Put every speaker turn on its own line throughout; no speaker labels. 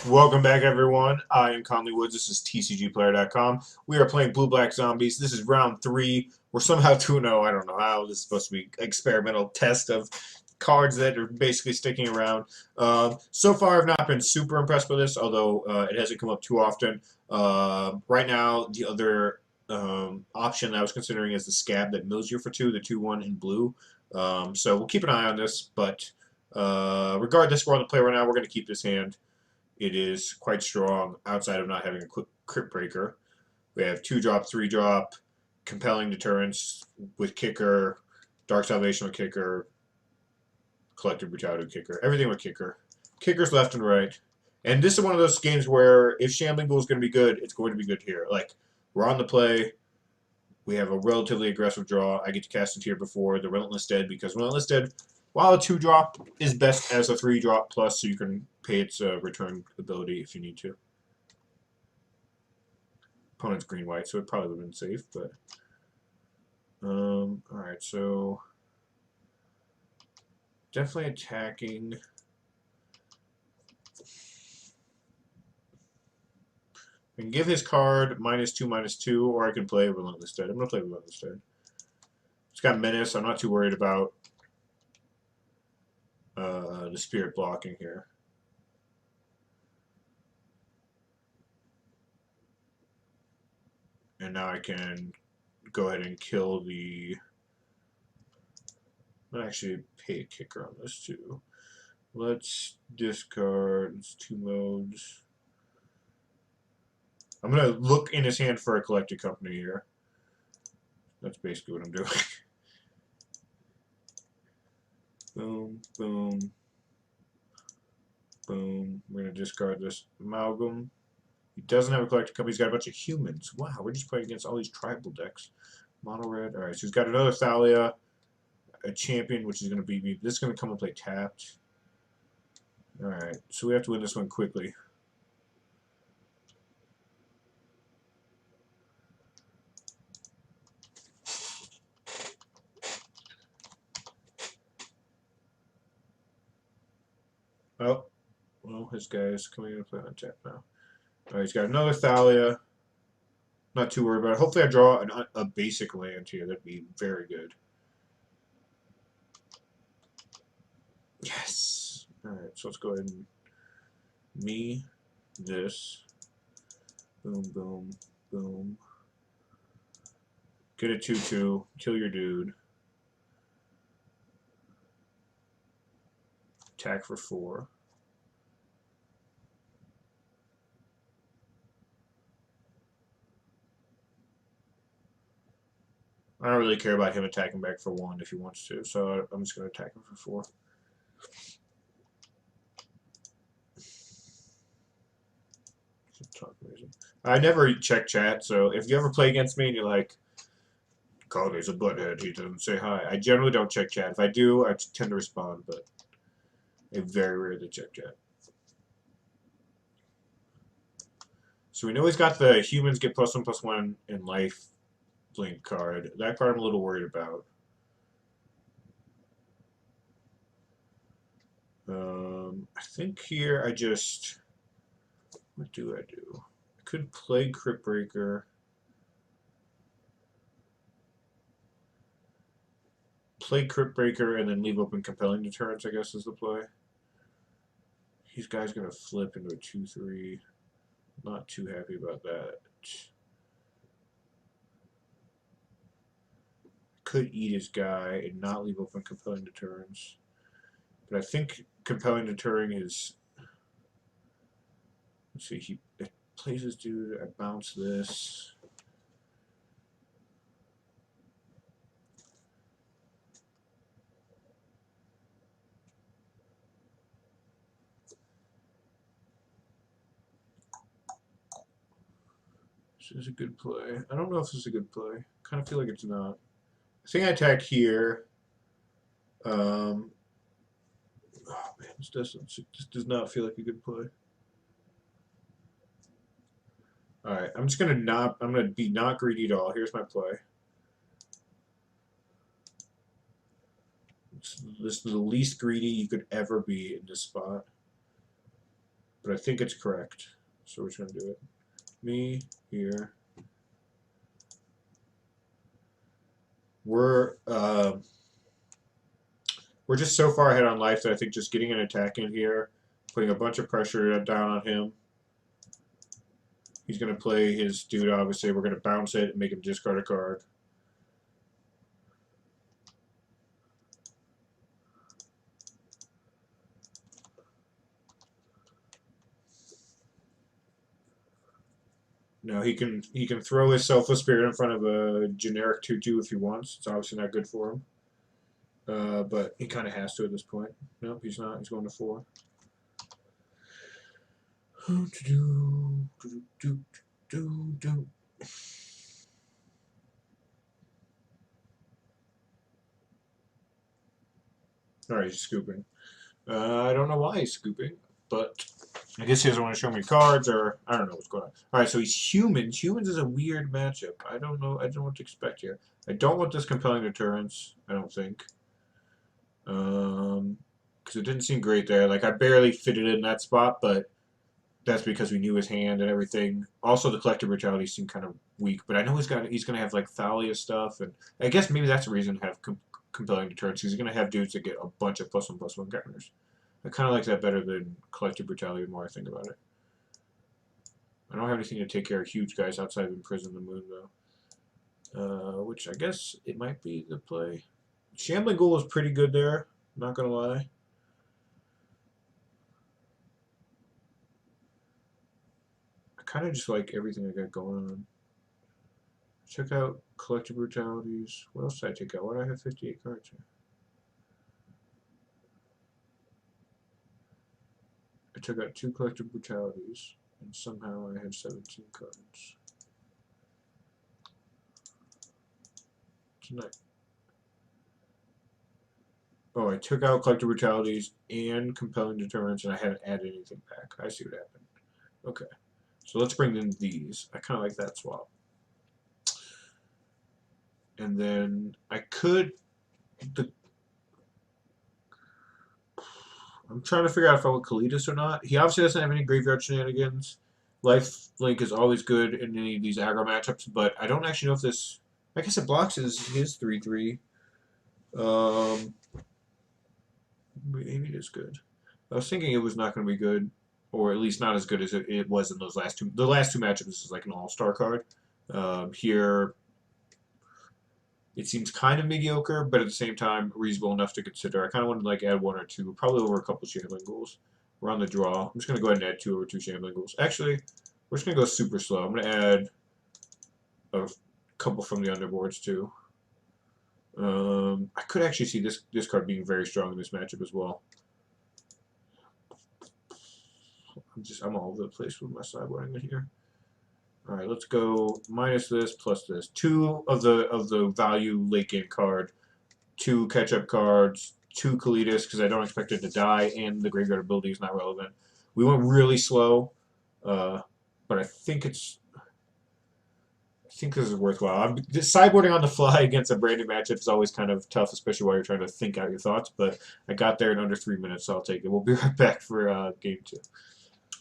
Welcome back, everyone. I am Conley Woods. This is TCGplayer.com. We are playing Blue Black Zombies. This is round 3. We're somehow 2-0. I don't know how. This is supposed to be an experimental test of cards that are basically sticking around. So far, I've not been super impressed with this, although it hasn't come up too often. Right now, the other option that I was considering is the Scab that mills you for 2, the 2-1 in blue. So we'll keep an eye on this, but regardless, we're on the play right now. We're going to keep this hand. It is quite strong outside of not having a quick crypt breaker. We have 2-drop, 3-drop, compelling deterrence with kicker, dark salvation with kicker, collective brutality with kicker, everything with kicker. Kickers left and right. And this is one of those games where if Shambling Ghoul is going to be good, it's going to be good here. Like, we're on the play. We have a relatively aggressive draw. I get to cast it here before the Relentless Dead because Relentless Dead, while a 2-drop, is best as a 3-drop plus, so you can pay its return ability if you need to. Opponent's green-white, so it probably would have been safe, but... Alright, so... Definitely attacking. I can give his card -2/-2, or I can play Relentless Dead. I'm going to play Relentless Dead. It's got Menace. I'm not too worried about the Spirit blocking here. And now I can go ahead and kill the... I'm actually pay a kicker on this too. Let's discard. It's 2 modes. I'm going to look in his hand for a collected company here. That's basically what I'm doing. Boom, boom, boom. We're going to discard this Amalgam. He doesn't have a collected company. He's got a bunch of humans. Wow, we're just playing against all these tribal decks. Mono red. Alright, so he's got another Thalia, a champion, which is going to beat me. This is going to come and play tapped. Alright, so we have to win this one quickly. Oh, well, his guy is coming in to play on tap now. Alright, he's got another Thalia. Not too worried about it. Hopefully I draw a basic land here. That'd be very good. Yes! Alright, so let's go ahead and this. Boom, boom, boom. Get a 2/2. Kill your dude. Attack for 4. I don't really care about him attacking back for 1 if he wants to, so I'm just going to attack him for 4. I never check chat, so if you ever play against me and you're like, Conley's a butthead, he doesn't say hi, I generally don't check chat. If I do, I tend to respond, but I very rarely check chat. So we know he's got the humans get +1/+1 in life blink card. That card I'm a little worried about. I think here I just... What do? I could play Crypt Breaker. Play Crypt Breaker and then leave open Compelling Deterrence, I guess, is the play. These guys going to flip into a 2/3. Not too happy about that. Could eat his guy and not leave open Compelling Deterrence. But I think Compelling Deterring is... Let's see, he plays his dude. I bounce this. This is a good play. I don't know if this is a good play. I kind of feel like it's not. I think I attack here. Oh man, this does not feel like a good play. Alright, I'm just gonna be not greedy at all. Here's my play. This is the least greedy you could ever be in this spot. but I think it's correct. So we're just going to do it. Me, here. We're just so far ahead on life that I think just getting an attack in here, putting a bunch of pressure down on him. He's going to play his dude, obviously. We're going to bounce it and make him discard a card. Now he can throw his Selfless Spirit in front of a generic 2/2 if he wants. It's obviously not good for him. But he kind of has to at this point. Nope, he's not. He's going to 4. Alright, he's scooping. I don't know why he's scooping, but I guess he doesn't want to show me cards, or I don't know what's going on. Alright, so he's humans. Humans is a weird matchup. I don't know. I don't know what to expect here. I don't want this compelling deterrence, I don't think. Because it didn't seem great there. Like, I barely fitted in that spot, but that's because we knew his hand and everything. Also, the Collective Brutality seemed kind of weak, but I know he's going to have, like, Thalia stuff, and I guess maybe that's a reason to have compelling deterrence. He's going to have dudes that get a bunch of +1/+1 counters. I kind of like that better than Collective Brutality the more I think about it. I don't have anything to take care of huge guys outside of Imprison the Moon, though. Which I guess it might be the play. Shambling Ghoul was pretty good there, not going to lie. I kind of just like everything I got going on. Check out Collective Brutalities. What else did I take out? Why do I have 58 cards here? I took out 2 Collective Brutalities, and somehow I have 17 cards. Tonight. Oh, I took out Collective Brutalities and Compelling Deterrence, and I haven't added anything back. I see what happened. Okay. So let's bring in these. I kind of like that swap. And then I could... I'm trying to figure out if I want Kaladesh or not. He obviously doesn't have any graveyard shenanigans. Life Link is always good in any of these aggro matchups, but I don't actually know if this... I guess it blocks his 3/3. Maybe it is good. I was thinking it was not going to be good, or at least not as good as it was in those last two. The last 2 matchups is like an all-star card. Here, it seems kind of mediocre, but at the same time, reasonable enough to consider. I kind of wanted to like add 1 or 2, probably over a couple Shambling Ghouls. We're on the draw. I'm just going to go ahead and add 2 over 2 Shambling Ghouls. Actually, we're just going to go super slow. I'm going to add a couple from the underboards too. I could actually see this card being very strong in this matchup as well. I'm all over the place with my sideboarding in here. All right, let's go minus this plus this. 2 of the value late game card, 2 catch-up cards, 2 Kaladesh because I don't expect it to die, and the graveyard ability is not relevant. We went really slow, but I think this is worthwhile. Sideboarding on the fly against a brand new matchup is always kind of tough, especially while you're trying to think out your thoughts. But I got there in under 3 minutes, so I'll take it. We'll be right back for game 2.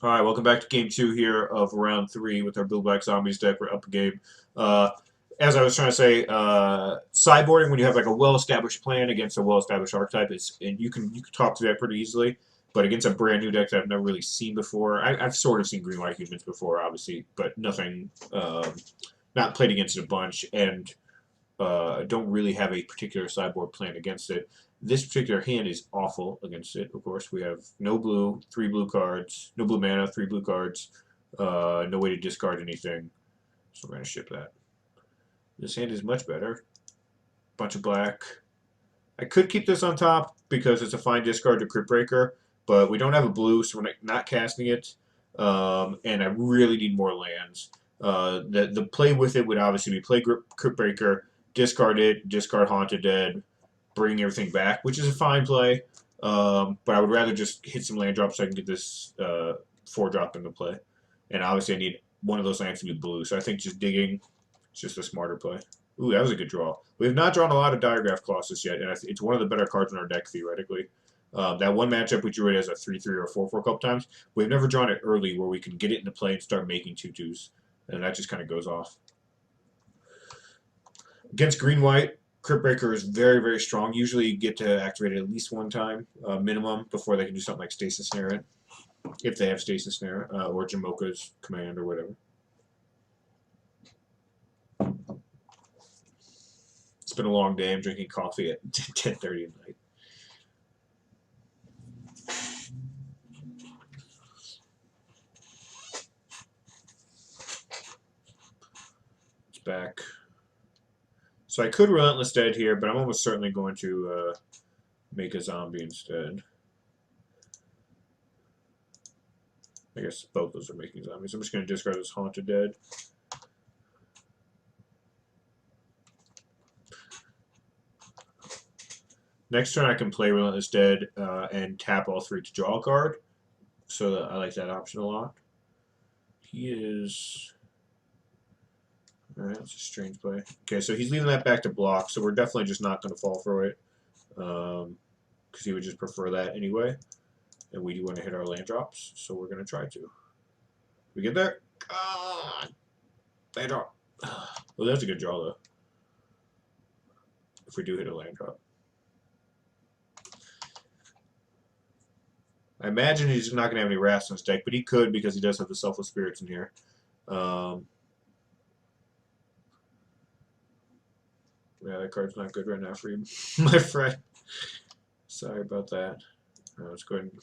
All right, welcome back to game 2 here of round 3 with our Blue Black Zombies deck. We're up a game. As I was trying to say, sideboarding when you have like a well-established plan against a well-established archetype and you can talk to that pretty easily. But against a brand new deck that I've never really seen before, I've sort of seen Green White Humans before, obviously, but nothing. Not played against it a bunch, and don't really have a particular sideboard plan against it. This particular hand is awful against it. Of course, we have no blue, 3 blue cards, no blue mana, 3 blue cards, no way to discard anything. So we're going to ship that. This hand is much better. Bunch of black. I could keep this on top because it's a fine discard to Crypt Breaker, but we don't have a blue, so we're not casting it. And I really need more lands. The play with it would obviously be play Crypt Breaker, discard it, discard Haunted Dead, bring everything back, which is a fine play. But I would rather just hit some land drops so I can get this 4-drop into play. And obviously I need one of those lands to be blue, so I think just digging is just a smarter play. Ooh, that was a good draw. We have not drawn a lot of Diagraph Colossus yet, and it's one of the better cards in our deck, theoretically. That one matchup we drew it as a 3-3 or a 4-4 a couple times. We've never drawn it early where we can get it into play and start making 2/2s. And that just kind of goes off. Against green-white, Crypt Breaker is very, very strong. Usually you get to activate it at least one time, minimum, before they can do something like Stasis Snare it. If they have Stasis Snare, or Jamoka's Command or whatever. It's been a long day. I'm drinking coffee at 10:30 at night. It's back. So I could Relentless Dead here, but I'm almost certainly going to make a zombie instead. I guess both those are making zombies. I'm just going to discard this Haunted Dead. Next turn I can play Relentless Dead and tap all 3 to draw a card. So I like that option a lot. He is... Alright, that's a strange play. Okay, so he's leaving that back to block, so we're definitely just not going to fall for it. Because he would just prefer that anyway. And we do want to hit our land drops, so we're going to try to. We get there? Land drop. Well, that's a good draw, though. If we do hit a land drop. I imagine he's not going to have any Wraths in his deck, but he could because he does have the Selfless Spirits in here. Yeah, that card's not good right now for you, my friend. Sorry about that. Let's go ahead and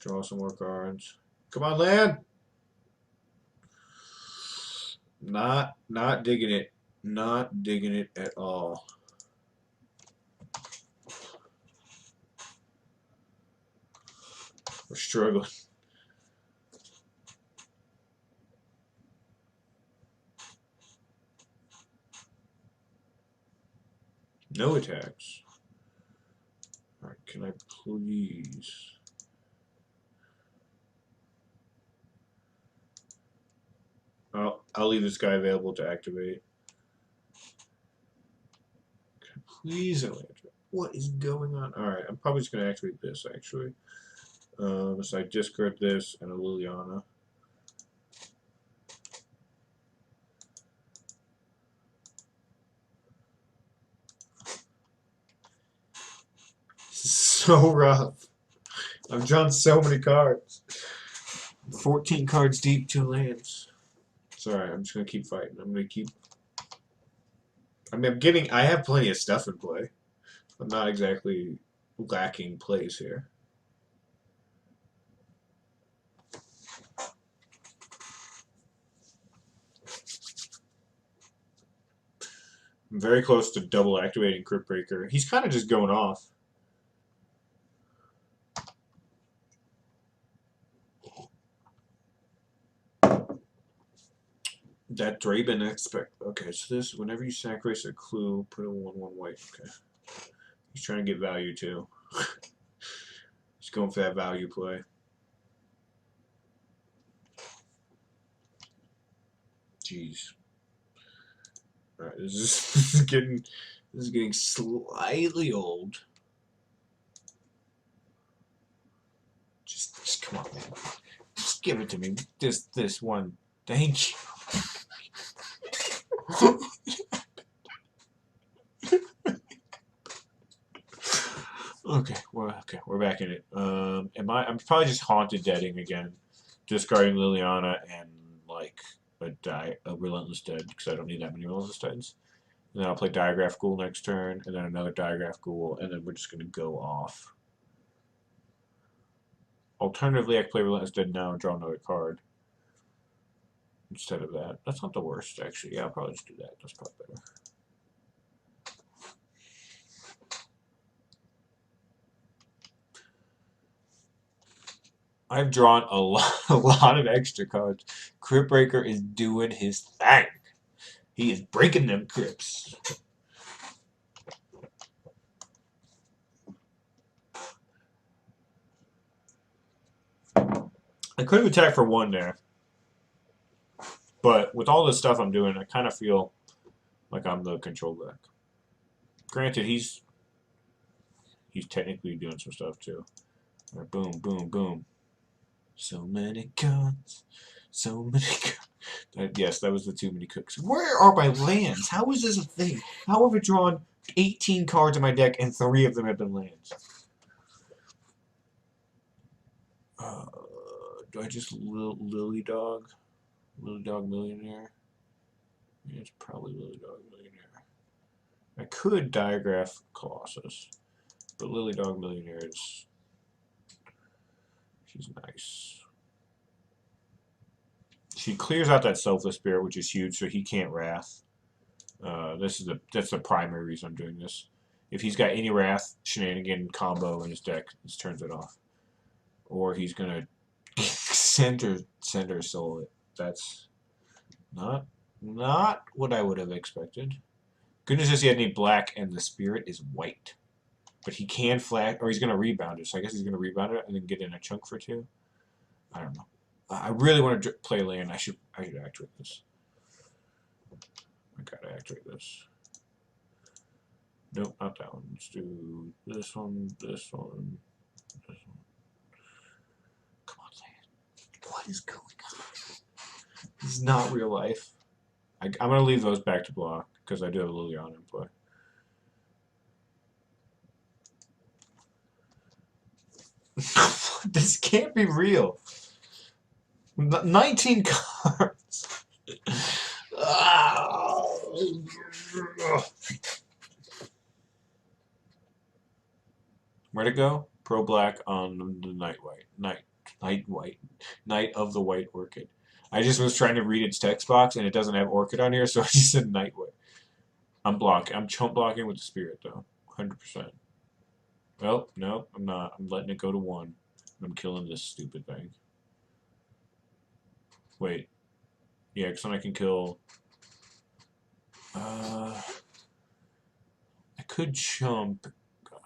draw some more cards. Come on, land! Not digging it. Not digging it at all. We're struggling. No attacks. Alright, can I please... I'll leave this guy available to activate. Can I please activate? What is going on? Alright, I'm probably just going to activate this, actually. So I discard this and a Liliana. This is so rough. I've drawn so many cards. 14 cards deep, 2 lands. Sorry, I'm just gonna keep fighting. I'm gonna keep. I mean, I have plenty of stuff in play. I'm not exactly lacking plays here. I'm very close to double activating Crypt Breaker. He's kind of just going off. That Draven expect. Okay, so this, whenever you sacrifice a clue, put a 1/1 white. Okay. He's trying to get value too. He's going for that value play. Jeez. Alright, this is getting slightly old. Just come on, man. Just give it to me. This one. Thank you. Okay, we're back in it. I'm probably just Haunted Deading again, discarding Liliana and like a Relentless Dead because I don't need that many Relentless Deads. And then I'll play Diagraph Ghoul next turn, and then another Diagraph Ghoul, and then we're just gonna go off. Alternatively, I can play Relentless Dead now and draw another card instead of that. That's not the worst, actually. Yeah, I'll probably just do that. That's probably better. I've drawn a lot of extra cards. Crypt Breaker is doing his thing. He is breaking them crypts. I could have attacked for 1 there. But with all the stuff I'm doing, I kind of feel like I'm the control deck. Granted, he's he's technically doing some stuff too. Right, boom, boom, boom. So many guns. So many guns. Yes, that was the too many cooks. Where are my lands? How is this a thing? How have I drawn 18 cards in my deck and 3 of them have been lands? Do I just Lily Dog? Lily Dog Millionaire? Yeah, it's probably Lily Dog Millionaire. I could Diagraph Colossus, but Lily Dog Millionaire is... she's nice. She clears out that Selfless Spirit, which is huge, so he can't Wrath. That's the primary reason I'm doing this. If he's got any Wrath shenanigan combo in his deck, this turns it off. Or he's gonna send her soul it. That's not what I would have expected. Good news is he had any black and the spirit is white. But he can flash, or he's gonna rebound it, so I guess he's gonna rebound it and then get in a chunk for 2. I don't know. I really want to play land. I should activate this. I gotta activate this. Nope, not that one. Let's do this one, this one, this one. Come on, land. What is going on? This is not real life. I'm gonna leave those back to block because I do have Liliana in play. This can't be real. 19 cards. Where'd it go? Pro black on the Night of the White Orchid. I just was trying to read its text box and it doesn't have Orchid on here, so I just said Night White. I'm chump blocking with the spirit though, 100%. Well, no, I'm not. I'm letting it go to 1. I'm killing this stupid thing. Wait. Yeah, because then I can kill... I could chump...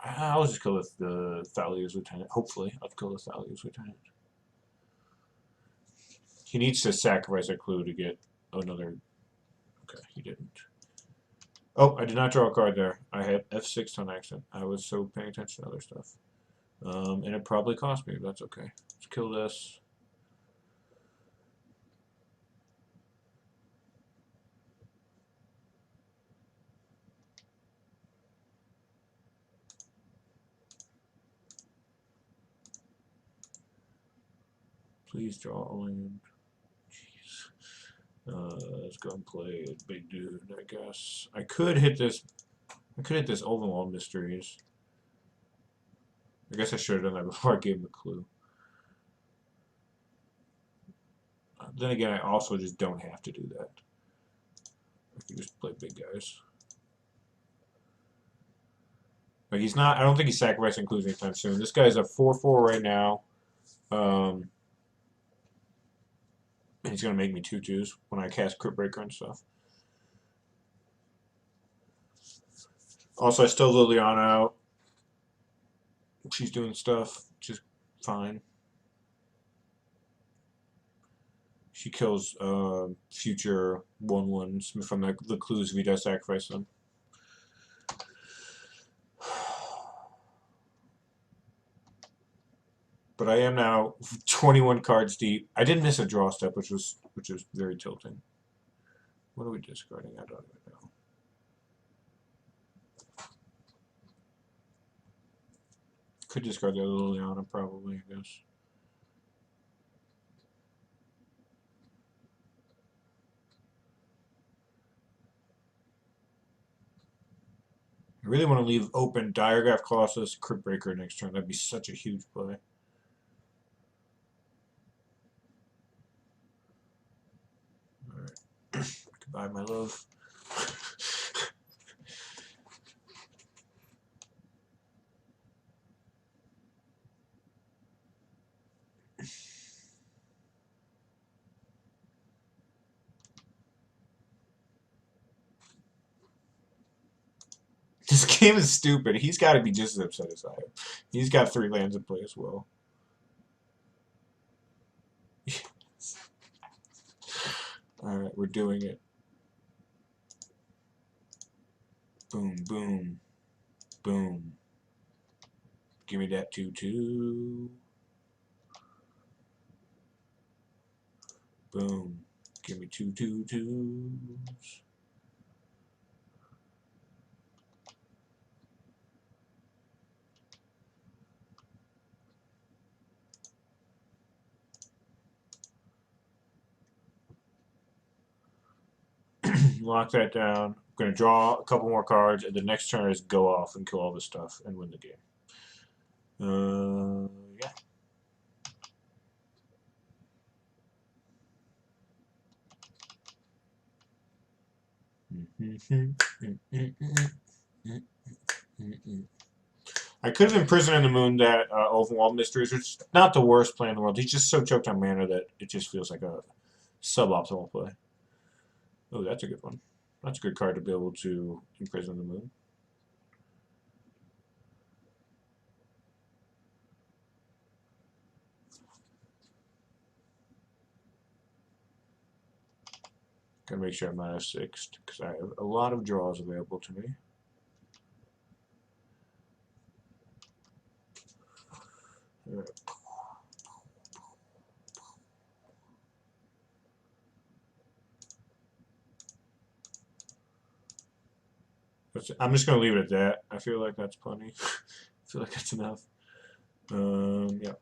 I'll just kill the Thalia's Lieutenant. Hopefully, I'll kill the Thalia's Lieutenant. He needs to sacrifice a clue to get another... Okay, he didn't. Oh, I did not draw a card there. I had F6 on accident. I was so paying attention to other stuff. And it probably cost me, but that's okay. Let's kill this. Please draw a land. Jeez. Let's go and play a big dude, I guess. I could hit this Overwhelmed Mysteries. I guess I should have done that before I gave him a clue. Then again, I also just don't have to do that. I can just play big guys. Like he's not. I don't think he's sacrificing clues anytime soon. This guy's a 4/4 right now. And he's gonna make me 2/2s when I cast Crypt Breaker and stuff. Also, I still Liliana out. She's doing stuff, which is fine. She kills future 1/1s from the clues if he does sacrifice them. But I am now 21 cards deep. I did miss a draw step, which was very tilting. What are we discarding? I don't even know. Could discard the other Liliana, probably, I guess. I really want to leave open Diagraph Colossus, Crypt Breaker next turn. That'd be such a huge play. Alright. Goodbye, my love. This game is stupid. He's got to be just as upset as I am. He's got 3 lands in play as well. Alright, we're doing it. Boom, boom, boom. Give me that 2/2. Boom. Give me 2/2/2s. Lock that down. I'm going to draw a couple more cards, and the next turn is go off and kill all this stuff and win the game. Yeah. I could have imprisoned in the moon that Overwhelmed Mysteries, which is not the worst play in the world. He's just so choked on mana that it just feels like a suboptimal play. Oh, that's a good one. That's a good card to be able to imprison the moon. Gotta make sure I'm not a sixth, because I have a lot of draws available to me. I'm just gonna leave it at that. I feel like that's plenty. I feel like that's enough. Yeah.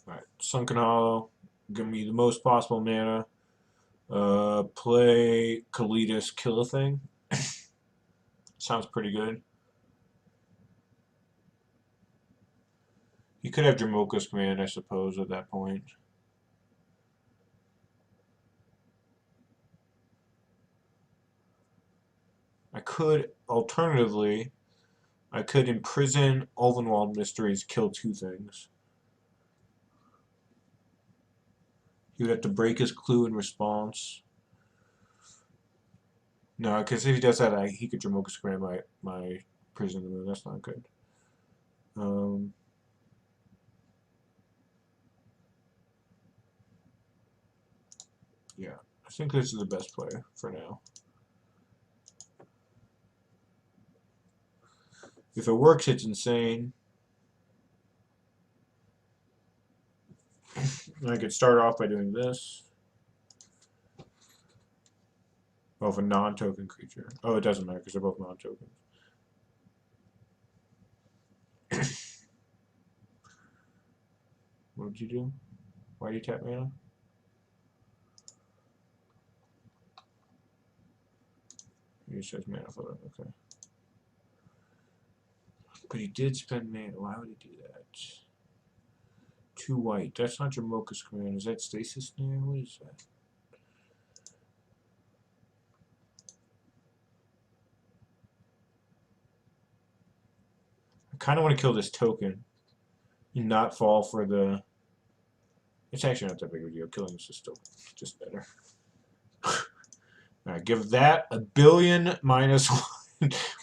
Alright, Sunken Hollow. Give me the most possible mana. Play Kaladesh, kill a thing. Sounds pretty good. You could have Jamoka's Command, I suppose, at that point. I could, alternatively, I could imprison Ulvenwald Mysteries, kill two things. He would have to break his clue in response. No, because if he does that, he could Jamoka's Command my prison moon. That's not good. Yeah, I think this is the best play for now. If it works, it's insane. I could start off by doing this. Oh, if a non-token creature. Oh, it doesn't matter because they're both non-tokens. What did you do? Why do you tap mana? He says mana for it. Okay. But he did spend mana. Why would he do that? 2 white. That's not Jamoka's Command. Is that Stasis Snare? What is that? I kind of want to kill this token and not fall for the... It's actually not that big of a deal. Killing this is still just better. Alright, give that a billion minus 1.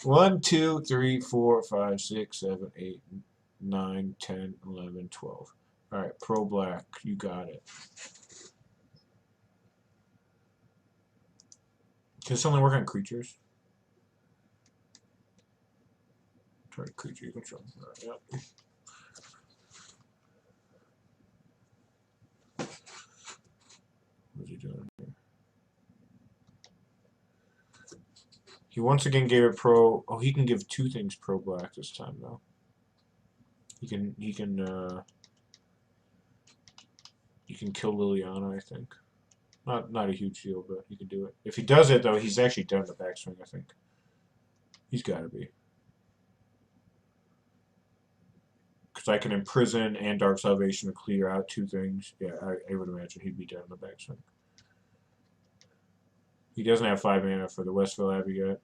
1, 2, 3, 4, 5, 6, 7, 8, 9, 10, 11, 12. Alright, Pro Black, you got it. Can this only work on creatures? Target creature you control. Right, yep. What's he doing here? He once again gave it pro. Oh, he can give 2 things Pro Black this time though. He can kill Liliana, I think. Not a huge deal, but he can do it. If he does it though, he's actually down the backswing, I think. He's gotta be. Because I can imprison and Dark Salvation to clear out 2 things. Yeah, I would imagine he'd be down the backswing. He doesn't have 5 mana for the Westville Abbey yet.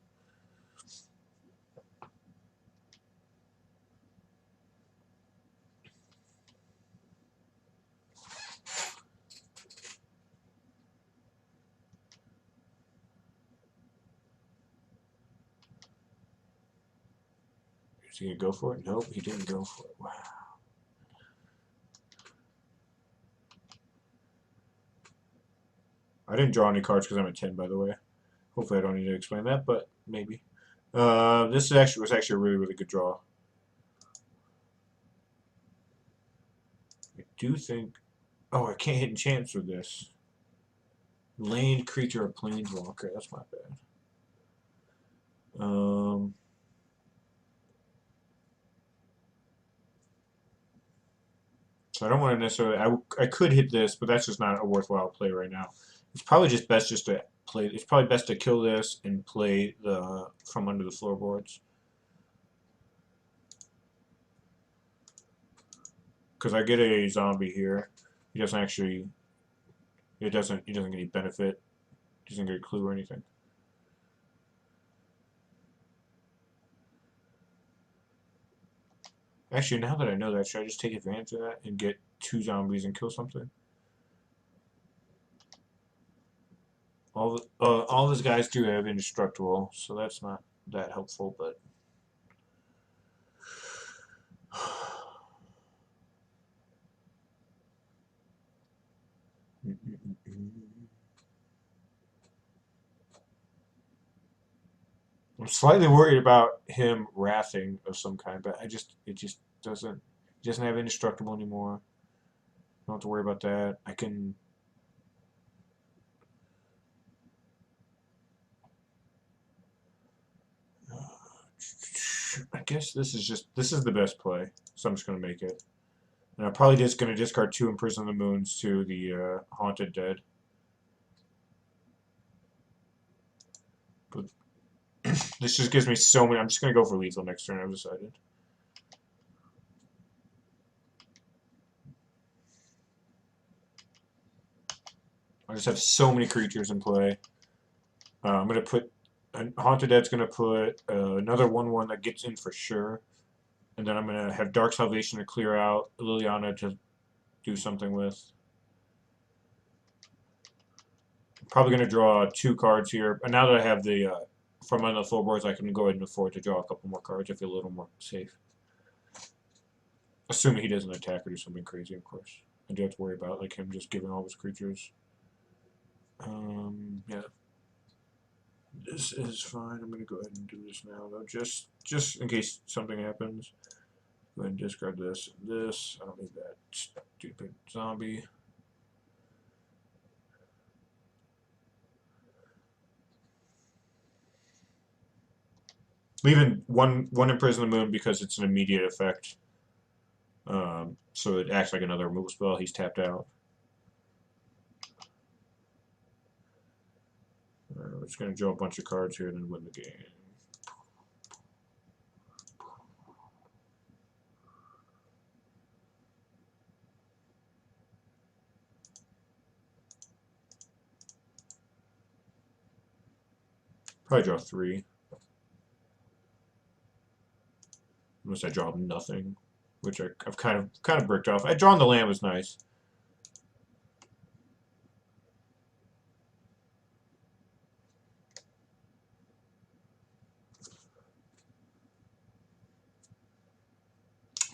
Is he going to go for it? Nope, he didn't go for it. Wow. I didn't draw any cards because I'm at 10, by the way. Hopefully I don't need to explain that, but maybe. This was actually a really good draw. I do think. Oh, I can't hit enchants with this. Land creature or planeswalker. That's my bad. So I don't want to necessarily. I could hit this, but that's just not a worthwhile play right now. It's probably just best just to play. It's probably best to kill this and play the from under the floorboards. Because I get a zombie here. He doesn't actually. He doesn't get any benefit. He doesn't get a clue or anything. Actually, now that I know that, should I just take advantage of that and get 2 zombies and kill something? All those guys do have indestructible, so that's not that helpful, but. I'm slightly worried about him wrathing of some kind, but it just doesn't. He doesn't have indestructible anymore. Don't have to worry about that. I can. I guess this is the best play, so I'm just gonna make it. And I'm probably just gonna discard 2 Imprison the Moons to the Haunted Dead. But this just gives me so many. I'm just gonna go for lethal next turn. I've decided. I just have so many creatures in play. I'm gonna put Haunted Dead's gonna put another 1/1 that gets in for sure, and then I'm gonna have Dark Salvation to clear out, Liliana to do something with. I'm probably gonna draw 2 cards here, and now that I have the from under the floorboards, I can go ahead and afford to draw a couple more cards. I feel a little more safe, assuming he doesn't attack or do something crazy. Of course, I do have to worry about like him just giving all his creatures. Yeah. This is fine. I'm going to go ahead and do this now, though, just in case something happens. Go ahead and discard this and this. I don't need that stupid zombie. Leaving one Imprison the Moon because it's an immediate effect. So it acts like another removal spell. He's tapped out. We're just going to draw a bunch of cards here and then win the game. Probably draw 3. Unless I draw nothing, which I've kind of bricked off. Drawing the land was nice.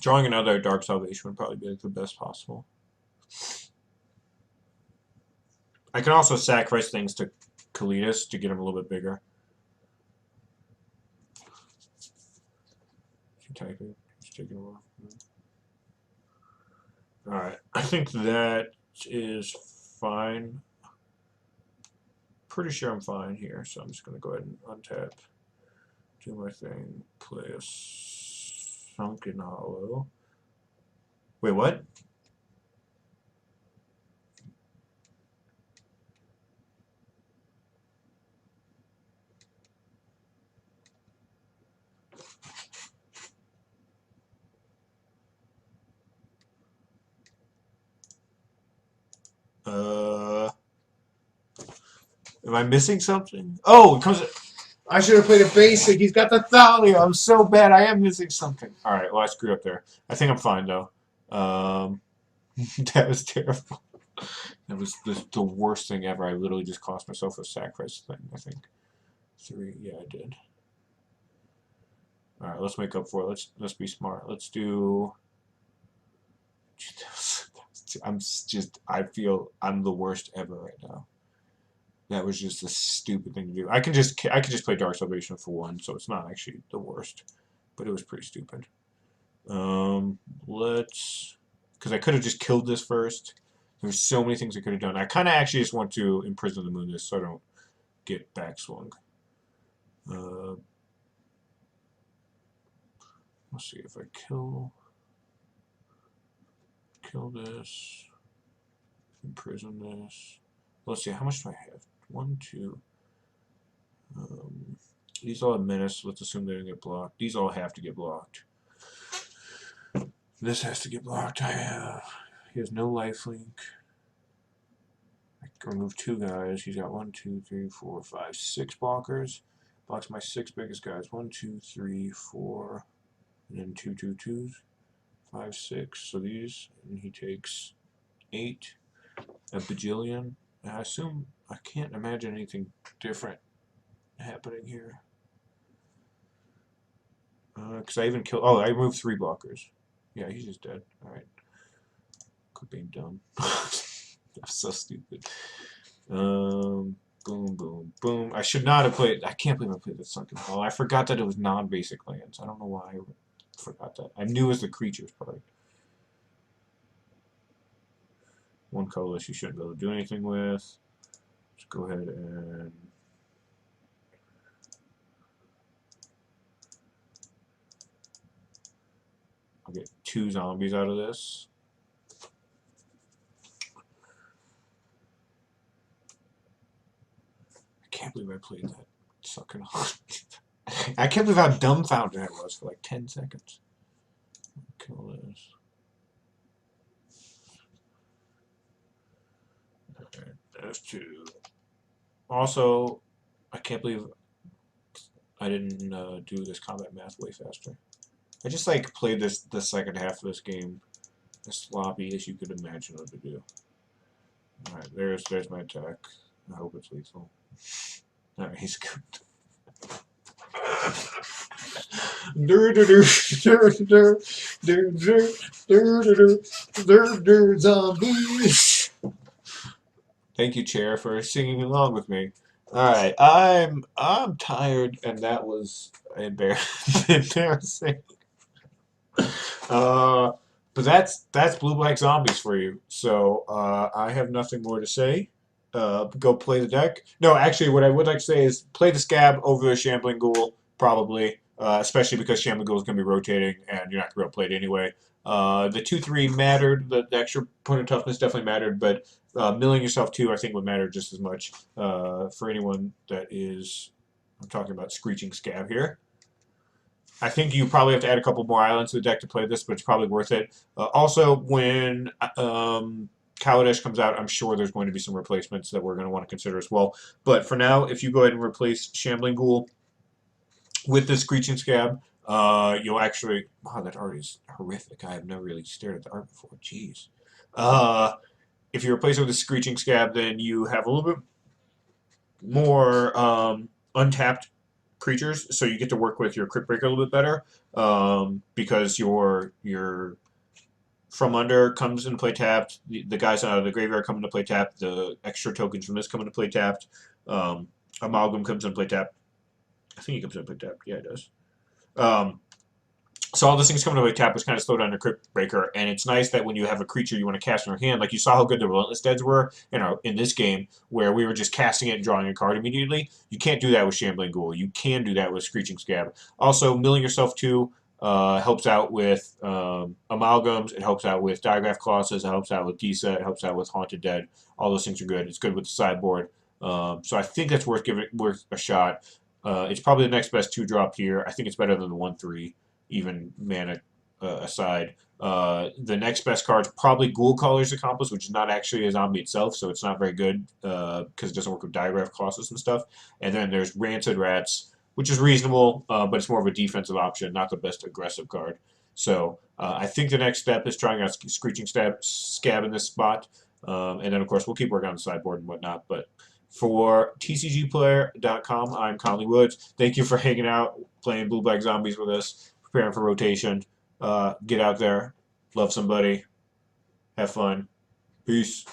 Drawing another Dark Salvation would probably be like the best possible. I can also sacrifice things to Kaladesh to get him a little bit bigger. Alright, I think that is fine. Pretty sure I'm fine here, so I'm just going to go ahead and untap, do my thing, play a Sunken Hollow. Wait, what? Am I missing something? Oh, it comes. I should have played a basic. He's got the Thalia. I'm so bad. I am missing something. All right. Well, I screwed up there. I think I'm fine though. That was terrible. That was the worst thing ever. I literally just cost myself a sacrifice thing. I think 3. Yeah, I did. All right. Let's make up for it. Let's be smart. Let's do. I feel I'm the worst ever right now. That was just a stupid thing to do. I could just play Dark Salvation for 1, so it's not actually the worst, but it was pretty stupid. Let's, because I could have just killed this first. There's so many things I could have done. I kind of actually just want to imprison the moon this so I don't get backswung. Let's see if I kill this, imprison this. Let's see, how much do I have? 1, 2. These all have menace. Let's assume they don't get blocked. These all have to get blocked. This has to get blocked. He has no lifelink. I can remove 2 guys. He's got 1, 2, 3, 4, 5, 6 blockers. Blocks my 6 biggest guys. 1, 2, 3, 4, and then 2, 2, 2s. 5, 6. So these, and he takes 8. A bajillion. And I assume I can't imagine anything different happening here. Because I even killed. Oh, I removed 3 blockers. Yeah, he's just dead. Alright. Quit being dumb. That's so stupid. Boom, boom, boom. I should not have played. I can't believe I played the Sunken Hall. I forgot that it was non-basic lands. I don't know why I forgot that. I knew it was the creatures part. 1 colorless you shouldn't be able to do anything with. Let's go ahead and I'll get 2 zombies out of this. I can't believe I played that sucking hard. I can't believe how dumbfounded I was for like 10 seconds. Kill this. Alright, there's 2. Also, I can't believe I didn't do this combat math way faster. I just like played the second half of this game as sloppy as you could imagine it to do. Alright, there's my attack. I hope it's lethal. Alright, he's good. Zombies. Thank you, Chair, for singing along with me. Alright, I'm tired, and that was embarrassing. But that's Blue Black Zombies for you. So I have nothing more to say. Go play the deck. No, actually, what I would like to say is play the Scab over the Shambling Ghoul, probably. Especially because Shambling Ghoul is going to be rotating, and you're not going to play it anyway. The 2/3 mattered. The extra point of toughness definitely mattered, but milling yourself 2, I think, would matter just as much for anyone that is. I'm talking about Screeching Scab here. I think you probably have to add a couple more islands to the deck to play this, but it's probably worth it. Also, when Kaladesh comes out, I'm sure there's going to be some replacements that we're going to want to consider as well. But for now, if you go ahead and replace Shambling Ghoul with the Screeching Scab, you'll actually... Wow, that art is horrific. I have never really stared at the art before. Jeez. If you replace it with the Screeching Scab, then you have a little bit more untapped creatures, so you get to work with your Crypt Breaker a little bit better, because your From Under comes into play tapped, the guys out of the graveyard come into play tapped, the extra tokens from this come into play tapped, Amalgam comes into play tapped. I think he comes into play tapped. Yeah, it does. So all those things coming to play tap was kind of slow down your Crypt Breaker, and it's nice that when you have a creature you want to cast in your hand, like you saw how good the Relentless Deads were in this game, where we were just casting it and drawing a card immediately. You can't do that with Shambling Ghoul. You can do that with Screeching Scab. Also, milling yourself 2 helps out with Amalgams, it helps out with Diagraph Colossus, it helps out with Disa, it helps out with Haunted Dead. All those things are good. It's good with the sideboard. So I think that's worth a shot. It's probably the next best 2-drop here. I think it's better than the 1/3. Even mana aside. The next best card is probably Ghoul Caller's Accomplice, which is not actually a zombie itself, so it's not very good because it doesn't work with Diagraph Colossus and stuff. And then there's Rancid Rats, which is reasonable, but it's more of a defensive option, not the best aggressive card. So I think the next step is trying out Screeching Scab in this spot. And then, of course, we'll keep working on the sideboard and whatnot. But for TCGplayer.com, I'm Conley Woods. Thank you for hanging out, playing Blue Black Zombies with us. Preparing for rotation. Get out there, love somebody, have fun. Peace.